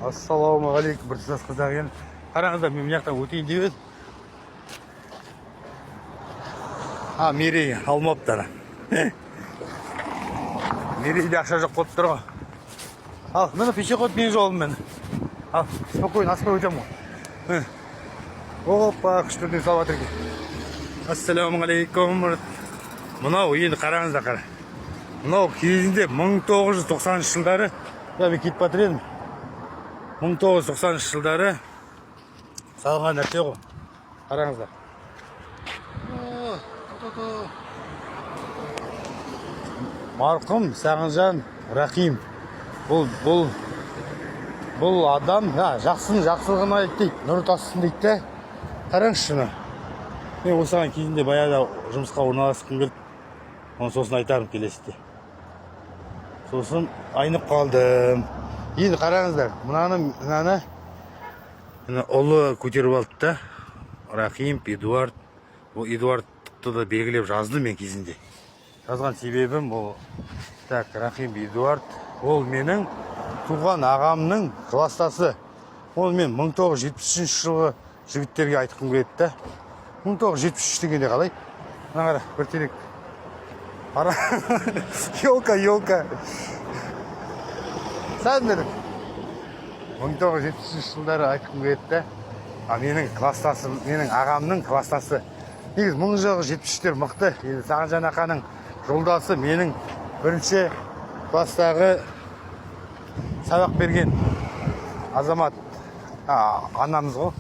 Ассалаумағалейкум, біртұтас қыздар екен. Қараңыздар, мен мына өтейін деп едім. Мерей алмапты. Мерейде ақша жоқ болып тұр ғой. Ал, міне пешеход менің жолым мен. Ал, спокойно, аспай өтем ғой. Опа, күштерден салып жатыр екен. Ассалаумағалейкум. Мынау енді қараңыздар қара. Мынау кезінде 1990 жылдары, мен кетіп батыр едім. 1990 жылдары салған нәрсе ғой. Қараңыздар. Марқұм Сағынжан Рахим. Бұл адам жақсылығын айтты дейді, нұры тасысын дейді. Қараңызшы шыны. Мен осыған кезінде баяғыда жұмысқа орналасқым келді. Оны сосын айтарым келесіде. Сосын айнып қалдым. Енді қараңыздар, мынаны ұлы көтеріп алды да. Рахим, Эдуард. Бұл Эдуардты да белгілеп жазды мен кезінде. Жазған себебім ол, Рахим Эдуард, ол менің туған ағамның кластасы. Ол мен 1973 жылғы жігіттерге айтқым келеді да. 1973 дегенде қалай? Мына қара, бір терек. Елка. Сәдімдерім. 1973 жылдары айтқым келеді да. Менің кластасым, менің ағамның кластасы. Негіз 1973-тер мықты. Сағынжан ақаның жолдасы менің бірінші кластағы сабақ берген азамат. Анамыз ғой.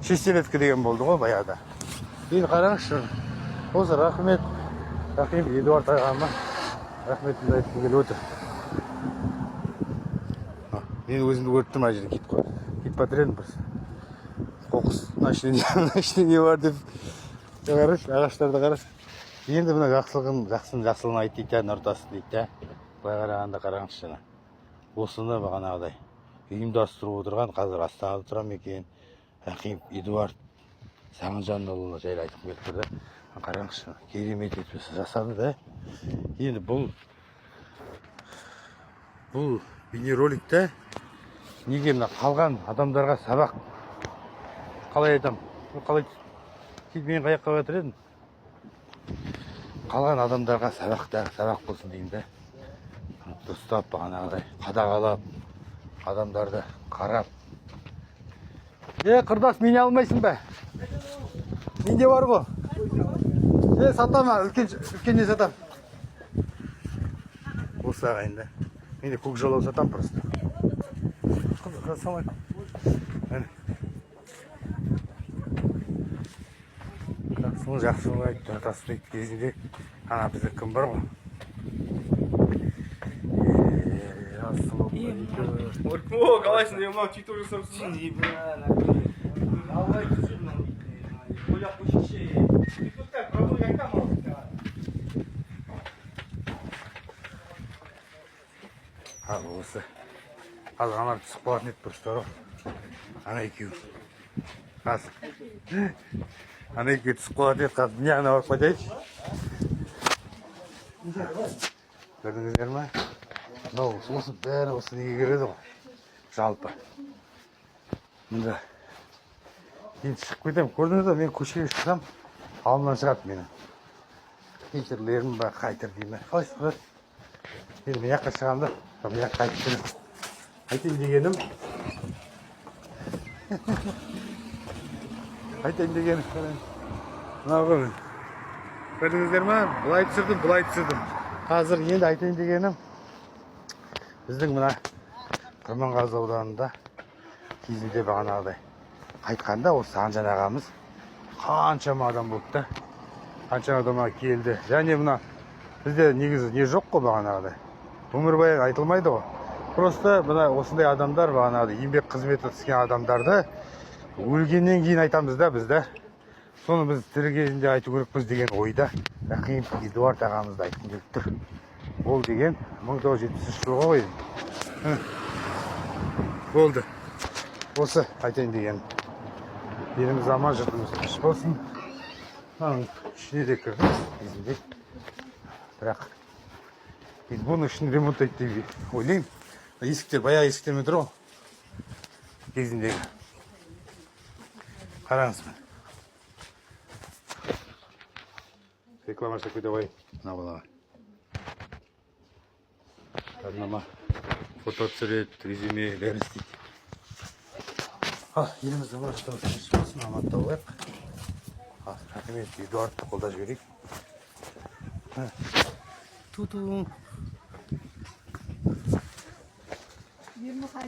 Шестелеткі деген болды ғой баяғыда. Енді қараңызшы. Осы рахмет. Рахим Эдуард ағама. Рахметімді айтқым келіп отыр. Мен өзімді көріп тұрмын, ай жерде кетіп батыр едім бір. Қоқыс, мына не бар деп. Қараш, ағаштарды қараш. Енді мына жақсылығын айт дейді, нұртасын дейді. Былай қарағанда қараңызшы. Осыны бағанағыдай ұйымдастырып отырған, қазір Астанада тұрам екен. Рахим Эдуард Сағынжанұлы жайлы айтқым келіп тұр да. Қараңызшы, керемет етіп жасады да. Енді бұл бейнероликте неге мына қалған адамдарға сабақ, қалай айтам, қалай мен қаяққа батыр едім, қалған адамдарға сабақ болсын деймін да. Дұрыстап бағанағыдай қадағалап, адамдарды қарап. Құрдас, мені алмайсың ба? Менде бар ғой. Сатам, үлкенде сатам. Осы ағайында. Менде көк жолау сатам просто. Ассалаумағалейкум. Жақсылық айтты, атасы кезінде бізде кім бар ғой? О, қалайсың деп мынау титул жасап жүрсің. Албай жүрмін. Ойлап қойшы. Ютубта пробуй айтам. Осы. Қазір аналар түсіп қалатын еді просто ғой. Ана екеуі. Қазір. Ана екеуі түсіп қалатын еді. Қазір не ана барып қайтайыншы. Көрдіңіздер ма? Осы бәрі осы неге кереді ғой. Жалпы. Мұнда. Енді шығып кетем. Көрдіңіз ба, мен көшеге шықсам, алдымнан шығады менің. Кетерлерім ба, қайтыр деймін. Қалайсыз қырат? Енді мен жаққа шығамын да, мен жаққа қайтып келем. Айтайын дегенім. Мынау ғой. Көрдіңіздер ма? Былай түсірдім. Қазір енді айтайын дегенім. Біздің мына Құрманғазы ауданында кезінде бағанағыдай қайтқанда осы Сағынжан ағамыз қаншама адам болды да. Қаншама адамға келді. Және мына бізде негізі не жоқ қой бағанағыдай. Өмірбаян айтылмайды ғой. Просто мына осындай адамдар бағанағыдай еңбек қызметі түскен адамдарды өлгеннен кейін айтамыз да бізді. Соны біз тірі кезінде айту керекпіз деген ойда Рахим Эдуард ағамызды айтқым келіп тұр. Ол деген 1973 жылғы ғой. Болды. Осы айтайын деген. Еліміз аман, жұртымыз тыныш болсын. Ішіне де кірдік кезінде. Бірақ бұны үшін ремонт етті деп ойлаймын. Есіктер, баяғы есіктермен тұр ғой. Кезіндегі. Қараңыз мен. Реклама жасап кете қойайын. Мына балаға. Жарнама, фотосурет, резюме, бәрін істейді. Елімізде бар болсын, амантау қояйық. Рахмет, Эдуардты қолдап жіберейік. Ту-ту.